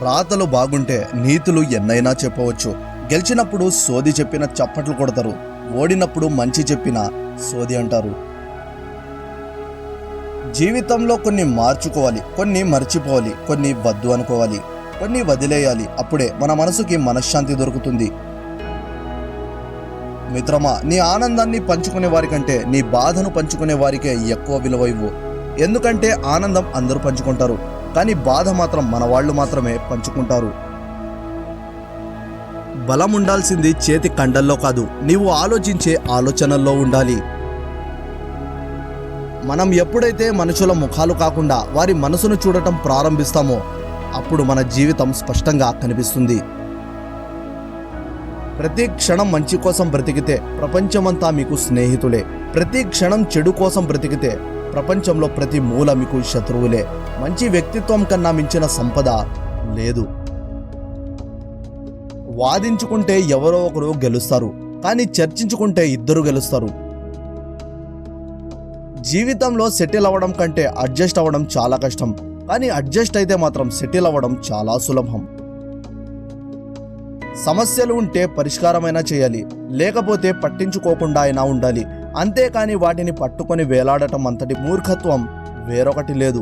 రాతలు బాగుంటే నీతులు ఎన్నైనా చెప్పవచ్చు. గెలిచినప్పుడు సోది చెప్పిన చప్పట్లు కొడతారు, ఓడినప్పుడు మంచి చెప్పిన సోది అంటారు. జీవితంలో కొన్ని మార్చుకోవాలి, కొన్ని మర్చిపోవాలి, కొన్ని వద్దు అనుకోవాలి, కొన్ని వదిలేయాలి. అప్పుడే మన మనసుకి మనశ్శాంతి దొరుకుతుంది. మిత్రమా, నీ ఆనందాన్ని పంచుకునే వారికంటే నీ బాధను పంచుకునే వారికే ఎక్కువ విలువ ఇవ్వు. ఎందుకంటే ఆనందం అందరూ పంచుకుంటారు, కానీ బాధ మాత్రం మన వాళ్ళు మాత్రమే పంచుకుంటారు. బలం ఉండాల్సింది చేతి కండల్లో కాదు, నీవు ఆలోచించే ఆలోచనల్లో ఉండాలి. మనం ఎప్పుడైతే మనుషుల ముఖాలు కాకుండా వారి మనసును చూడటం ప్రారంభిస్తామో అప్పుడు మన జీవితం స్పష్టంగా కనిపిస్తుంది. ప్రతి క్షణం మంచి కోసం బ్రతికితే ప్రపంచమంతా మీకు స్నేహితులే. ప్రతి క్షణం చెడు కోసం బ్రతికితే ప్రపంచంలో ప్రతి మూల మీకు శత్రువులే. మంచి వ్యక్తిత్వం కన్నా మించిన సంపద లేదు. వాదించుకుంటే ఎవరో ఒకరు గెలుస్తారు, కానీ చర్చించుకుంటే ఇద్దరు గెలుస్తారు. జీవితంలో సెటిల్ అవ్వడం కంటే అడ్జస్ట్ అవ్వడం చాలా కష్టం, కానీ అడ్జస్ట్ అయితే మాత్రం సెటిల్ అవ్వడం చాలా సులభం. సమస్యలు ఉంటే పరిష్కారమైనా చేయాలి, లేకపోతే పట్టించుకోకుండా అయినా ఉండాలి. అంతేకాని వాటిని పట్టుకొని వేలాడటం అంతటి మూర్ఖత్వం వేరొకటి లేదు.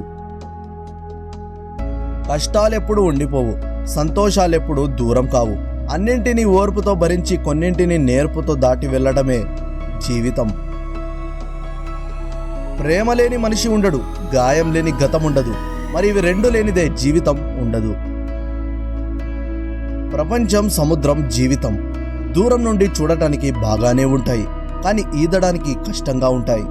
కష్టాలెప్పుడు ఉండిపోవు, సంతోషాలెప్పుడు దూరం కావు. అన్నింటినీ ఓర్పుతో భరించి కొన్నింటిని నేర్పుతో దాటి వెళ్ళడమే జీవితం. ప్రేమ లేని మనిషి ఉండడు, గాయం లేని గతం ఉండదు. మరి ఇవి రెండు లేనిదే జీవితం ఉండదు. ప్రపంచం, సముద్రం, జీవితం దూరం నుండి చూడటానికి బాగానే ఉంటాయి, కానీ ఈదడానికి కష్టంగా ఉంటాయి.